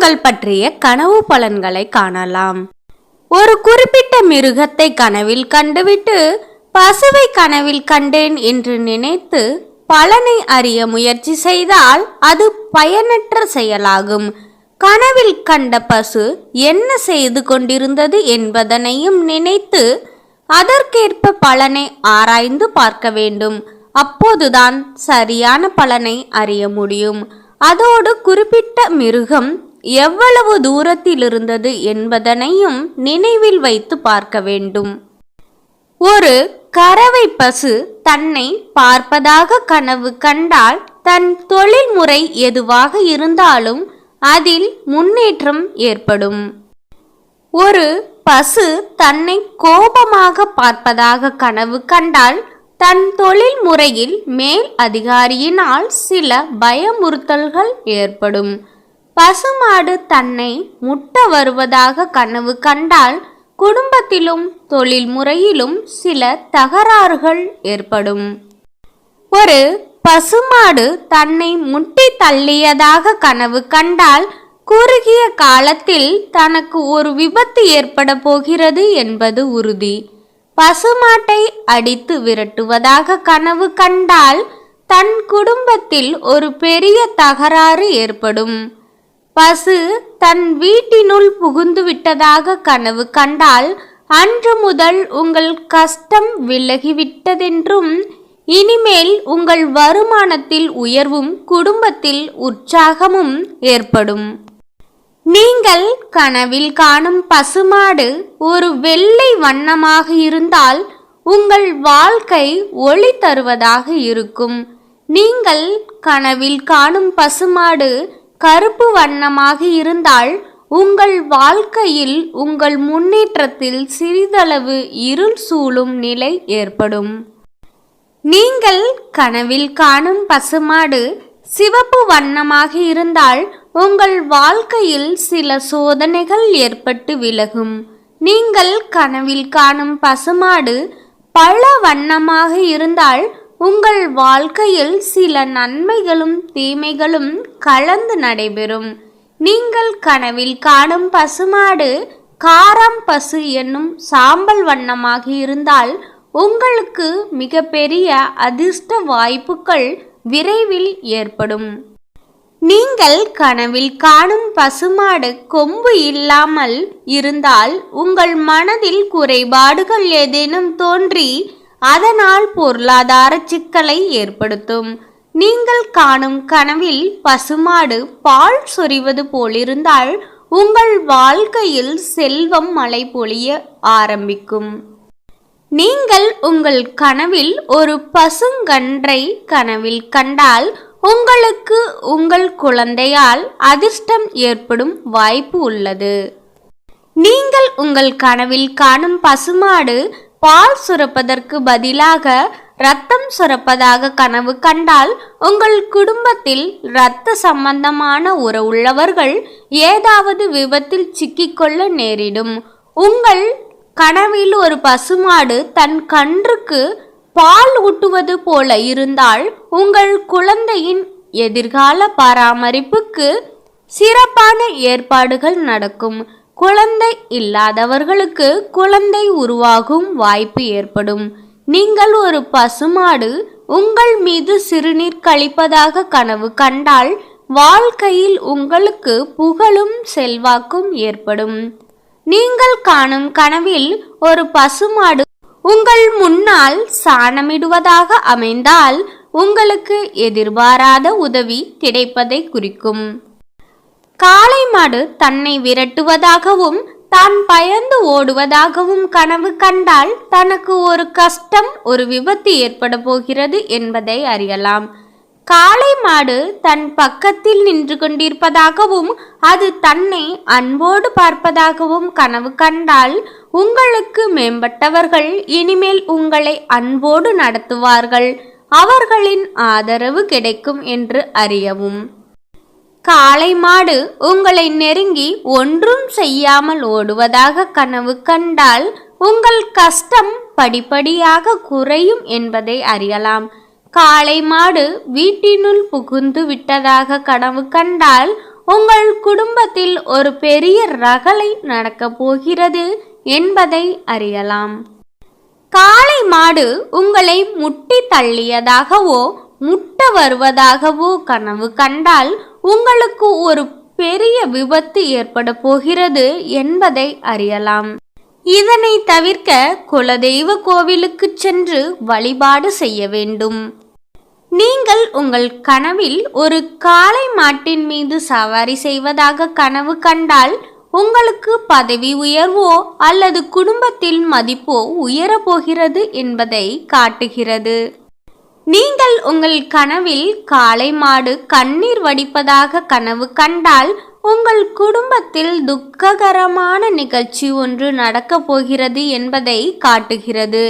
மிருகங்கள் பற்றிய கனவு பலன்களை காணலாம். ஒரு குறிப்பிட்ட மிருகத்தை கனவில் கண்டுவிட்டு பசுவை கனவில் கண்டேன் என்று நினைத்து பலனை அறிய முயற்சி செய்தால் அது பயனற்ற செயலாகும். கனவில் கண்ட பசு என்ன செய்து கொண்டிருந்தது என்பதனையும் நினைத்து அதற்கேற்ப பலனை ஆராய்ந்து பார்க்க வேண்டும். அப்போதுதான் சரியான பலனை அறிய முடியும். அதோடு குறிப்பிட்ட மிருகம் எவ்வளவு தூரத்தில் இருந்தது என்பதனையும் நினைவில் வைத்து பார்க்க வேண்டும். ஒரு கறவை பசு தன்னை பார்ப்பதாக கனவு கண்டால் தன் தொழில்முறை எதுவாக இருந்தாலும் அதில் முன்னேற்றம் ஏற்படும். ஒரு பசு தன்னை கோபமாக பார்ப்பதாக கனவு கண்டால் தன் தொழில் முறையில் மேல் அதிகாரியினால் சில பயமுறுத்தல்கள் ஏற்படும். பசுமாடு தன்னை முட்ட வருவதாக கனவு கண்டால் குடும்பத்திலும் தொழில் முறையிலும் சில தகராறுகள் ஏற்படும். ஒரு பசுமாடு தன்னை முட்டி தள்ளியதாக கனவு கண்டால் குறுகிய காலத்தில் தனக்கு ஒரு விபத்து ஏற்பட போகிறது என்பது உறுதி. பசுமாட்டை அடித்து விரட்டுவதாக கனவு கண்டால் தன் குடும்பத்தில் ஒரு பெரிய தகராறு ஏற்படும். பசு தன் வீட்டினுள் புகுந்து விட்டதாக கனவு கண்டால் அன்று முதல் உங்கள் கஷ்டம் விலகிவிட்டதென்றும் இனிமேல் உங்கள் வருமானத்தில் உயர்வும் குடும்பத்தில் உற்சாகமும் ஏற்படும். நீங்கள் கனவில் காணும் பசுமாடு ஒரு வெள்ளை வண்ணமாக இருந்தால் உங்கள் வாழ்க்கை ஒளி தருவதாக இருக்கும். நீங்கள் கனவில் காணும் பசுமாடு கருப்பு வண்ணமாக இருந்தால் உங்கள் வாழ்க்கையில் உங்கள் முன்னேற்றத்தில் சிறிதளவு இருள் சூழும் நிலை ஏற்படும். நீங்கள் கனவில் காணும் பசுமாடு சிவப்பு வண்ணமாக இருந்தால் உங்கள் வாழ்க்கையில் சில சோதனைகள் ஏற்பட்டு விலகும். நீங்கள் கனவில் காணும் பசுமாடு பல வண்ணமாக இருந்தால் உங்கள் வாழ்க்கையில் சில நன்மைகளும் தீமைகளும் கலந்து நடைபெறும். நீங்கள் கனவில் காணும் பசுமாடு காரம் பசு என்னும் சாம்பல் வண்ணமாக இருந்தால் உங்களுக்கு மிக பெரிய அதிர்ஷ்ட வாய்ப்புகள் விரைவில் ஏற்படும். நீங்கள் கனவில் காணும் பசுமாடு கொம்பு இல்லாமல் இருந்தால் உங்கள் மனதில் குறைபாடுகள் ஏதேனும் தோன்றி அதனால் பொருளாதார சிக்கலை ஏற்படுத்தும். நீங்கள் காணும் கனவில் பசுமாடு பால் சொரிவது போலிருந்தால் உங்கள் வாழ்க்கையில் செல்வம் மழை பொழிய ஆரம்பிக்கும். நீங்கள் உங்கள் கனவில் ஒரு பசுங்கன்றை கனவில் கண்டால் உங்களுக்கு உங்கள் குழந்தையால் அதிர்ஷ்டம் ஏற்படும் வாய்ப்பு உள்ளது. நீங்கள் உங்கள் கனவில் காணும் பசுமாடு பால் சுரப்பதற்கு பதிலாக இரத்தம் சுரப்பதாக கனவு கண்டால் உங்கள் குடும்பத்தில் இரத்த சம்பந்தமான உறவுள்ளவர்கள் ஏதாவது விபத்தில் சிக்கிக்கொள்ள நேரிடும். உங்கள் கனவில் ஒரு பசுமாடு தன் கன்றுக்கு பால் ஊட்டுவது போல இருந்தால் உங்கள் குழந்தையின் எதிர்கால பராமரிப்புக்கு சிறப்பான ஏற்பாடுகள் நடக்கும். குழந்தை இல்லாதவர்களுக்கு குழந்தை உருவாகும் வாய்ப்பு ஏற்படும். நீங்கள் ஒரு பசுமாடு உங்கள் மீது சிறுநீர் கழிப்பதாக கனவு கண்டால் வாழ்க்கையில் உங்களுக்கு புகழும் செல்வாக்கும் ஏற்படும். நீங்கள் காணும் கனவில் ஒரு பசுமாடு உங்கள் முன்னால் சாணமிடுவதாக அமைந்தால் உங்களுக்கு எதிர்பாராத உதவி கிடைப்பதை குறிக்கும். காளை மாடு தன்னை விரட்டுவதாகவும் தான் பயந்து ஓடுவதாகவும் கனவு கண்டால் தனக்கு ஒரு கஷ்டம் ஒரு விபத்து ஏற்பட போகிறது என்பதை அறியலாம். காளை மாடு தன் பக்கத்தில் நின்று கொண்டிருப்பதாகவும் அது தன்னை அன்போடு பார்ப்பதாகவும் கனவு கண்டால் உங்களுக்கு மேம்பட்டவர்கள் இனிமேல் உங்களை அன்போடு நடத்துவார்கள், அவர்களின் ஆதரவு கிடைக்கும் என்று அறியவும். காளை மாடு உங்களை நெருங்கி ஒன்றும் செய்யாமல் ஓடுவதாக கனவு கண்டால் உங்கள் கஷ்டம் படிப்படியாக குறையும் என்பதை அறியலாம். காளை மாடு வீட்டினுள் புகுந்து விட்டதாக கனவு கண்டால் உங்கள் குடும்பத்தில் ஒரு பெரிய ரகளை நடக்கப் போகிறது என்பதை அறியலாம். காளை மாடு உங்களை முட்டி தள்ளியதாகவோ முட்ட வருவதாகவோ கனவு கண்டால் உங்களுக்கு ஒரு பெரிய விபத்து ஏற்பட போகிறது என்பதை அறியலாம். இதனை தவிர்க்க குலதெய்வ கோவிலுக்கு சென்று வழிபாடு செய்ய வேண்டும். நீங்கள் உங்கள் கனவில் ஒரு காளை மாட்டின் மீது சவாரி செய்வதாக கனவு கண்டால் உங்களுக்கு பதவி உயர்வோ அல்லது குடும்பத்தில் மதிப்போ உயரப்போகிறது என்பதை காட்டுகிறது. நீங்கள் உங்கள் கனவில் காளை மாடு கண்ணீர் வடிப்பதாக கனவு கண்டால் உங்கள் குடும்பத்தில் துக்ககரமான நிகழ்ச்சி ஒன்று நடக்கப் போகிறது என்பதை காட்டுகிறது.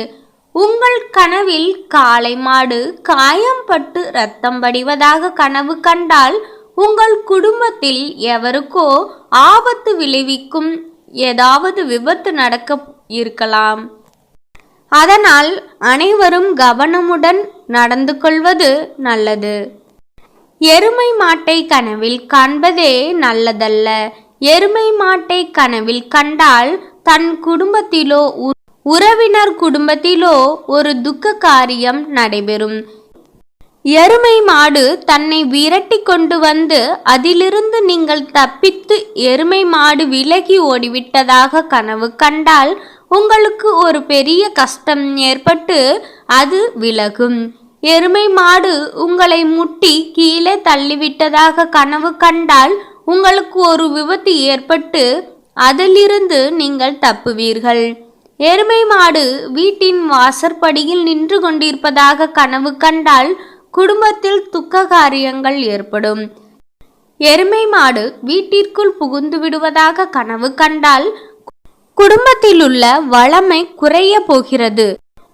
உங்கள் கனவில் காளை மாடு காயம்பட்டு இரத்தம் வடிவதாக கனவு கண்டால் உங்கள் குடும்பத்தில் எவருக்கோ ஆபத்து விளைவிக்கும் ஏதாவது விபத்து நடக்க இருக்கலாம். அதனால் அனைவரும் கவனமுடன் நடந்து கொள்வது நல்லது. எருமை மாட்டை கனவில் காண்பதே நல்லதல்ல. எருமை மாட்டை கனவில் கண்டால் தன் குடும்பத்திலோ உறவினர் குடும்பத்திலோ ஒரு துக்க காரியம் நடைபெறும். எருமை மாடு தன்னை விரட்டி கொண்டு வந்து அதிலிருந்து நீங்கள் தப்பித்து எருமை மாடு விலகி ஓடிவிட்டதாக கனவு கண்டால் உங்களுக்கு ஒரு பெரிய கஷ்டம் ஏற்பட்டு அது விலகும். எருமை மாடு உங்களை முட்டி கீழே தள்ளிவிட்டதாக கனவு கண்டால் உங்களுக்கு ஒரு விபத்து ஏற்பட்டு அதிலிருந்து நீங்கள் தப்புவீர்கள். எருமை மாடு வீட்டின் வாசற்படியில் நின்று கொண்டிருப்பதாக கனவு கண்டால் குடும்பத்தில் துக்க காரியங்கள் ஏற்படும். எருமை மாடு வீட்டிற்குள் புகுந்து விடுவதாக கனவு கண்டால் குடும்பத்தில் உள்ள வளமை குறைய போகிறது.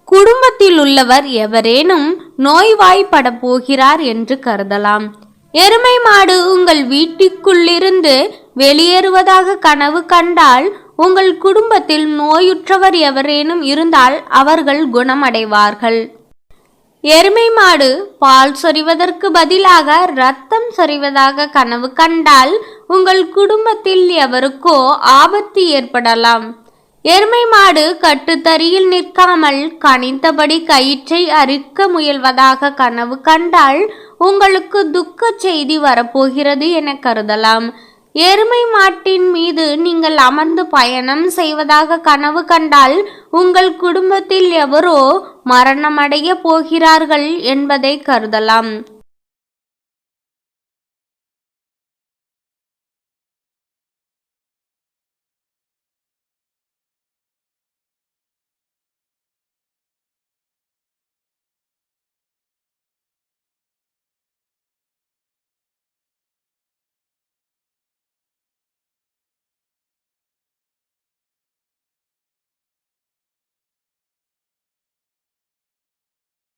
குடும்பத்தில் உள்ளவர் எவரேனும் நோய்வாய்ப்பட போகிறார் என்று கருதலாம். எருமை மாடு உங்கள் வீட்டிற்குள்ளிருந்து வெளியேறுவதாக கனவு கண்டால் உங்கள் குடும்பத்தில் நோயுற்றவர் எவரேனும் இருந்தால் அவர்கள் குணமடைவார்கள். எருமை மாடு பால் சொரிவதற்கு பதிலாக இரத்தம் சொரிவதாக கனவு கண்டால் உங்கள் குடும்பத்தில் எவருக்கோ ஆபத்து ஏற்படலாம். எருமை மாடு கட்டுத்தறியில் நிற்காமல் கனிந்தபடி கயிற்றை அறுக்க முயல்வதாக கனவு கண்டால் உங்களுக்கு துக்க செய்தி வரப்போகிறது என கருதலாம். எருமை மாட்டின் மீது நீங்கள் அமர்ந்து பயணம் செய்வதாக கனவு கண்டால் உங்கள் குடும்பத்தில் எவரோ மரணமடைய போகிறார்கள் என்பதை கருதலாம்.